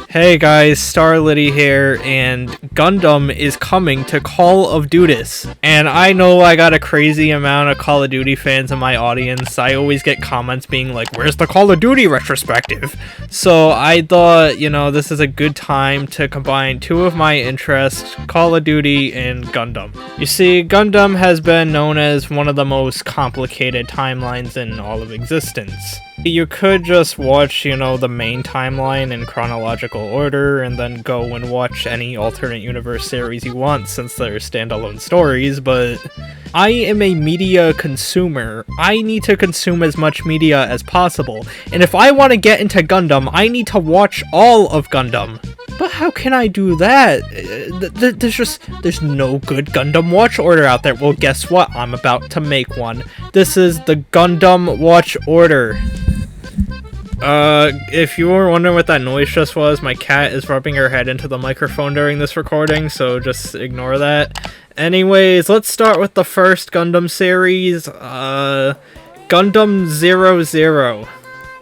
Hey guys, Starlitty here, and Gundam is coming to Call of Duty. And I know I got a crazy amount of Call of Duty fans in my audience. I always get comments being like, where's the Call of Duty retrospective? So I thought, this is a good time to combine two of my interests, Call of Duty and Gundam. You see, Gundam has been known as one of the most complicated timelines in all of existence. You could just watch, the main timeline in chronological order and then go and watch any alternate universe series you want since they're standalone stories, but I am a media consumer. I need to consume as much media as possible, and if I want to get into Gundam, I need to watch all of Gundam. But how can I do that? There's no good Gundam watch order out there. Well, guess what? I'm about to make one. This is the Gundam watch order. If you were wondering what that noise just was, my cat is rubbing her head into the microphone during this recording, so just ignore that. Anyways, let's start with the first Gundam series, Gundam 00.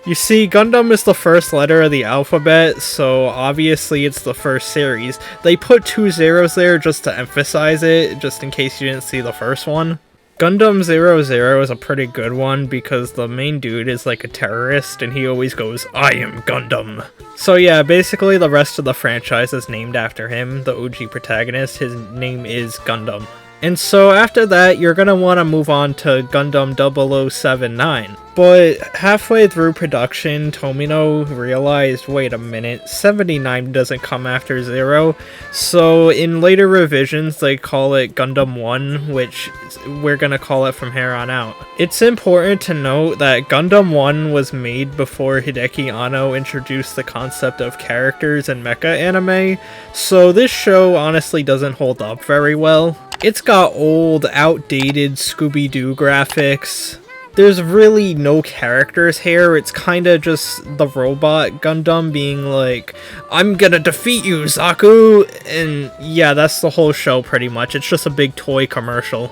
You see, Gundam is the first letter of the alphabet, so obviously it's the first series. They put 2 zeros there just to emphasize it, just in case you didn't see the first one. Gundam 00 is a pretty good one because the main dude is like a terrorist and he always goes, I am Gundam. So yeah, basically the rest of the franchise is named after him, the OG protagonist. His name is Gundam. And so after that, you're gonna want to move on to Gundam 0079. But halfway through production, Tomino realized, wait a minute, 79 doesn't come after 0. So in later revisions, they call it Gundam 1, which we're gonna call it from here on out. It's important to note that Gundam 1 was made before Hideki Anno introduced the concept of characters in mecha anime, so this show honestly doesn't hold up very well. It's got old, outdated Scooby-Doo graphics. There's really no characters here. It's kinda just the robot Gundam being like, I'm gonna defeat you, Zaku! And yeah, that's the whole show pretty much. It's just a big toy commercial.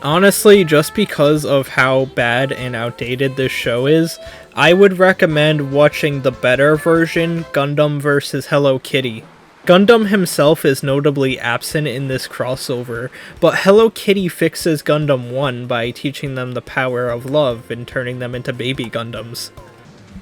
Honestly, just because of how bad and outdated this show is, I would recommend watching the better version, Gundam vs. Hello Kitty. Gundam himself is notably absent in this crossover, but Hello Kitty fixes Gundam 1 by teaching them the power of love and turning them into baby Gundams.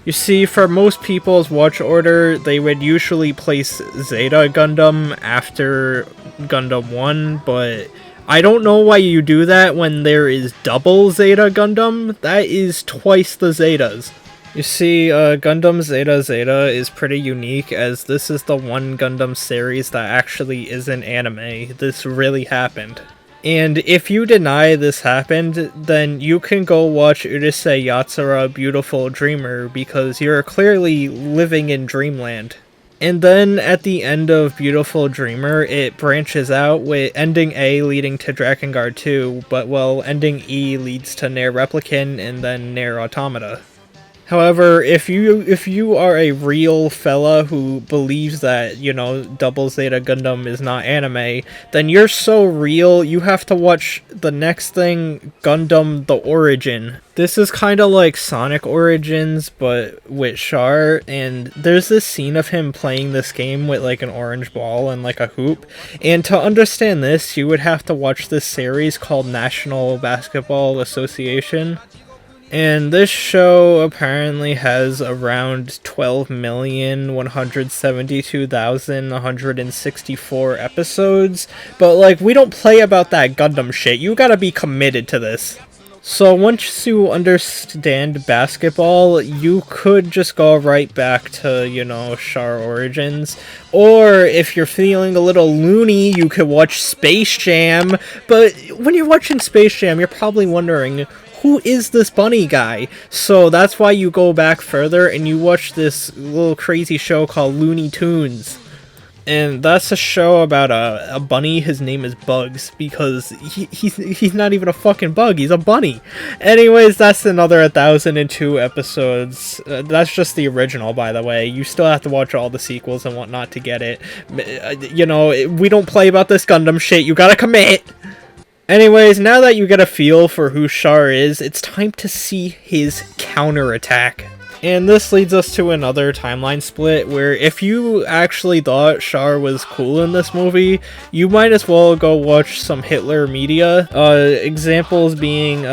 You see, for most people's watch order, they would usually place Zeta Gundam after Gundam 1, but I don't know why you do that when there is double Zeta Gundam. That is twice the Zetas. You see, Gundam Zeta Zeta is pretty unique, as this is the one Gundam series that actually isn't anime. This really happened. And if you deny this happened, then you can go watch Urusei Yatsura Beautiful Dreamer, because you're clearly living in Dreamland. And then at the end of Beautiful Dreamer, it branches out with ending A leading to Drakengard 2, but well, ending E leads to Nier Replicant and then Nier Automata. However, if you are a real fella who believes that, Double Zeta Gundam is not anime, then you're so real, you have to watch the next thing, Gundam The Origin. This is kinda like Sonic Origins, but with Char, and there's this scene of him playing this game with like an orange ball and like a hoop, and to understand this, you would have to watch this series called National Basketball Association. And this show apparently has around 12,172,164 episodes, but we don't play about that Gundam shit. You gotta be committed to this. So once you understand basketball, you could just go right back to, Char Origins. Or if you're feeling a little loony, you could watch Space Jam. But when you're watching Space Jam, you're probably wondering, who is this bunny guy? So that's why you go back further and you watch this little crazy show called Looney Tunes. And that's a show about a bunny. His name is Bugs, because he's not even a fucking bug, he's a bunny. Anyways, that's another 1,002 episodes. That's just the original, by the way. You still have to watch all the sequels and whatnot to get it. We don't play about this Gundam shit, you gotta commit! Anyways, now that you get a feel for who Char is, it's time to see his counterattack. And this leads us to another timeline split, where if you actually thought Char was cool in this movie, you might as well go watch some Hitler media. Examples being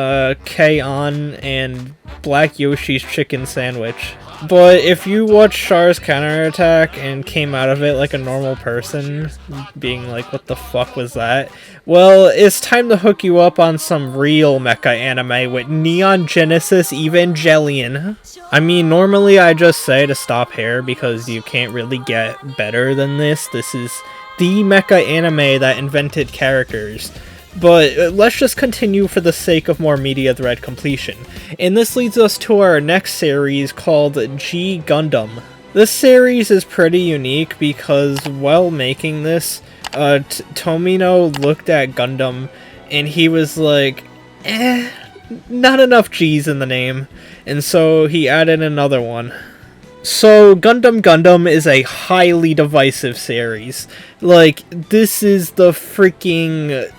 K-On! And Black Yoshi's Chicken Sandwich. But if you watch Char's counterattack and came out of it like a normal person, being like, what the fuck was that? Well, it's time to hook you up on some real mecha anime with Neon Genesis Evangelion. I mean, normally I just say to stop here because you can't really get better than this. This is the mecha anime that invented characters. But let's just continue for the sake of more media thread completion. And this leads us to our next series called G Gundam. This series is pretty unique because while making this, Tomino looked at Gundam and he was like, not enough G's in the name. And so he added another one. So, Gundam is a highly divisive series. Like, this is the freaking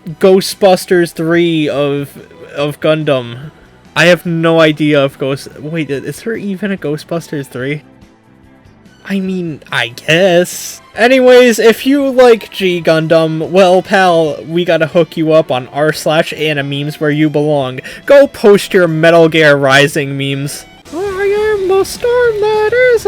Ghostbusters 3 of Gundam. I have no idea if wait, is there even a Ghostbusters 3? I mean, I guess. Anyways, if you like G Gundam, well pal, we gotta hook you up on r/animemes where you belong. Go post your Metal Gear Rising memes. I am the storm that is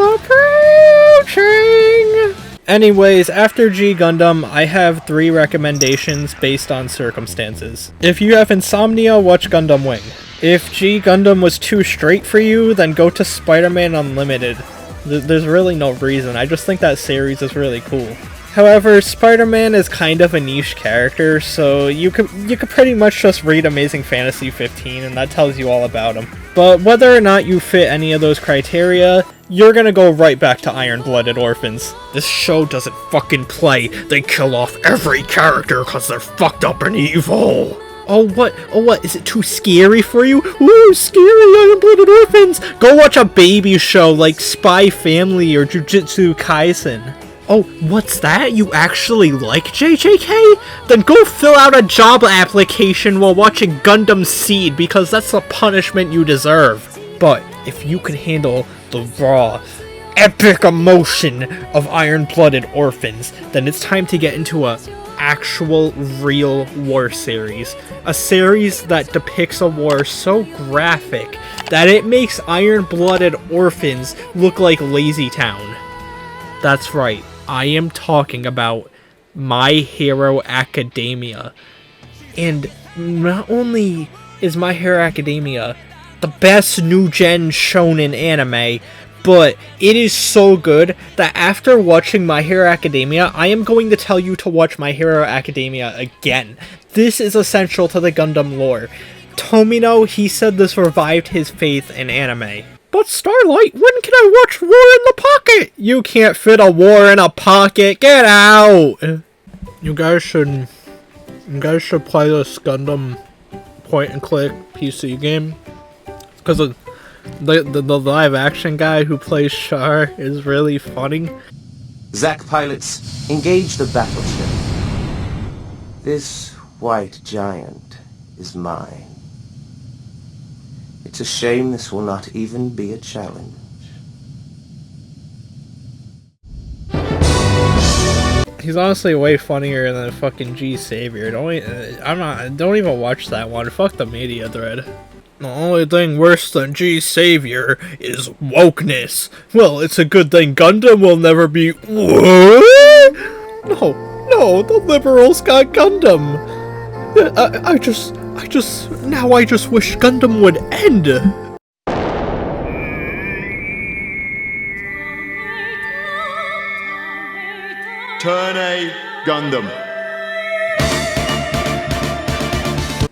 approaching! Anyways, after G Gundam, I have 3 recommendations based on circumstances. If you have insomnia, watch Gundam Wing. If G Gundam was too straight for you, then go to Spider-Man Unlimited. There's really no reason, I just think that series is really cool. However, Spider-Man is kind of a niche character, so you could pretty much just read Amazing Fantasy 15 and that tells you all about him. But whether or not you fit any of those criteria, you're gonna go right back to Iron-Blooded Orphans. This show doesn't fucking play. They kill off every character cause they're fucked up and evil. Oh what? Is it too scary for you? Ooh, scary Iron-Blooded Orphans! Go watch a baby show like Spy Family or Jujutsu Kaisen. Oh, what's that? You actually like JJK? Then go fill out a job application while watching Gundam Seed because that's the punishment you deserve. But if you can handle the raw, epic emotion of Iron-Blooded Orphans, then it's time to get into a actual real war series. A series that depicts a war so graphic that it makes Iron-Blooded Orphans look like Lazy Town. That's right, I am talking about My Hero Academia. And not only is My Hero Academia the best new-gen shonen anime, but it is so good that after watching My Hero Academia, I am going to tell you to watch My Hero Academia again. This is essential to the Gundam lore. Tomino, he said this revived his faith in anime. But Starlight, when can I watch War in the Pocket? You can't fit a war in a pocket. Get out! You guys should play this Gundam point-and-click PC game. Because the live-action guy who plays Char is really funny. Zack pilots, engage the battleship. This white giant is mine. It's a shame this will not even be a challenge. He's honestly way funnier than fucking G Savior. Don't even watch that one. Fuck the media thread. The only thing worse than G Savior is wokeness. Well, it's a good thing Gundam will never be. What? No, the liberals got Gundam. I just wish Gundam would end. Turn A Gundam.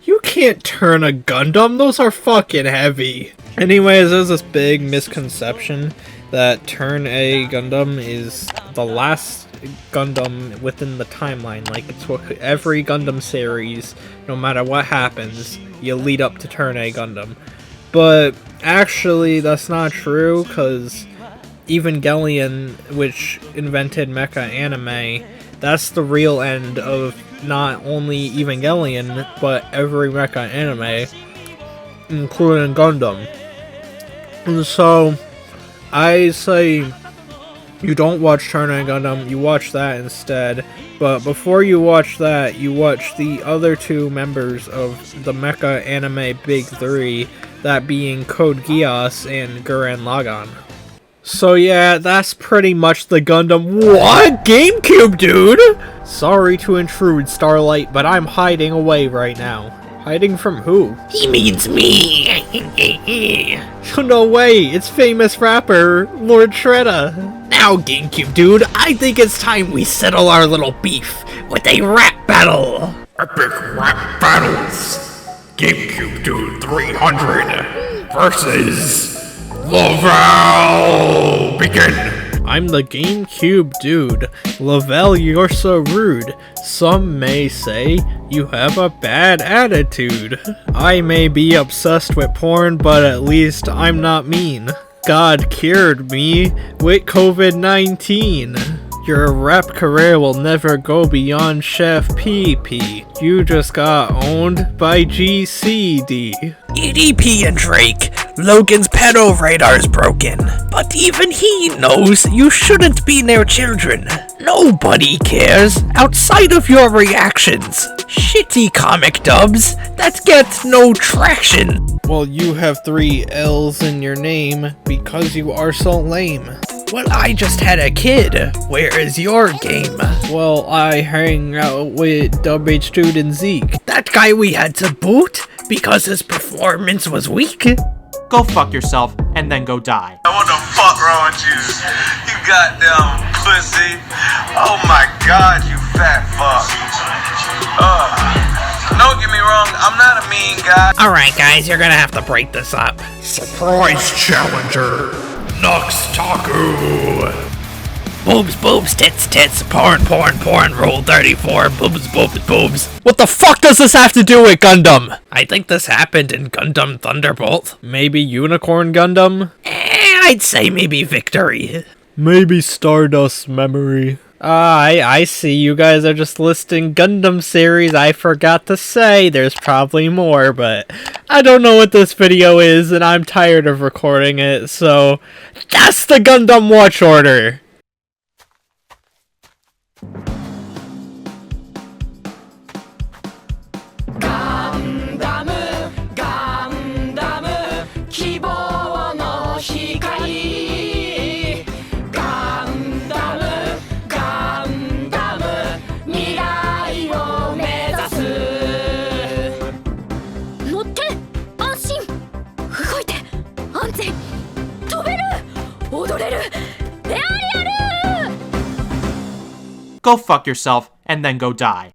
You can't turn a Gundam, those are fucking heavy. Anyways, there's this big misconception that Turn A Gundam is the last Gundam within the timeline. Like, it's what every Gundam series, no matter what happens, you lead up to Turn A Gundam. But actually, that's not true, because Evangelion, which invented mecha anime, that's the real end of not only Evangelion, but every mecha anime, including Gundam. And so, I say you don't watch Turn A Gundam, you watch that instead. But before you watch that, you watch the other two members of the Mecha anime Big Three, that being Code Geass and Gurren Lagann. So yeah, that's pretty much the Gundam. What? GameCube, dude? Sorry to intrude, Starlight, but I'm hiding away right now. Hiding from who? He means me. No way, it's famous rapper, Lord Shredder. Now, GameCube dude, I think it's time we settle our little beef with a rap battle. Epic rap battles. GameCube Dude 300 versus Lavelle. Begin. I'm the GameCube dude. Lavelle, you're so rude. Some may say you have a bad attitude. I may be obsessed with porn, but at least I'm not mean. God cured me with COVID-19. Your rap career will never go beyond Chef PP. You just got owned by GCD. EDP and Drake, Logan's pedo radar's broken, but even he knows you shouldn't be near children. Nobody cares outside of your reactions. Shitty comic dubs that get no traction. Well, you have 3 L's in your name because you are so lame. Well, I just had a kid. Where is your game? Well, I hang out with Dub Student Zeke. That guy we had to boot because his performance was weak? Go fuck yourself and then go die. What the fuck wrong with you? You goddamn pussy. Oh my god, you fat fuck. Don't get me wrong, I'm not a mean guy. Alright guys, you're gonna have to break this up. Surprise challenger. Nux Taku. Boobs, boobs, tits, tits, porn, porn, porn, rule 34, boobs, boobs, boobs. What the fuck does this have to do with Gundam? I think this happened in Gundam Thunderbolt. Maybe Unicorn Gundam? I'd say maybe Victory. Maybe Stardust Memory. I see you guys are just listing Gundam series. I forgot to say there's probably more, but I don't know what this video is and I'm tired of recording it, so that's the Gundam watch order. Go fuck yourself and then go die.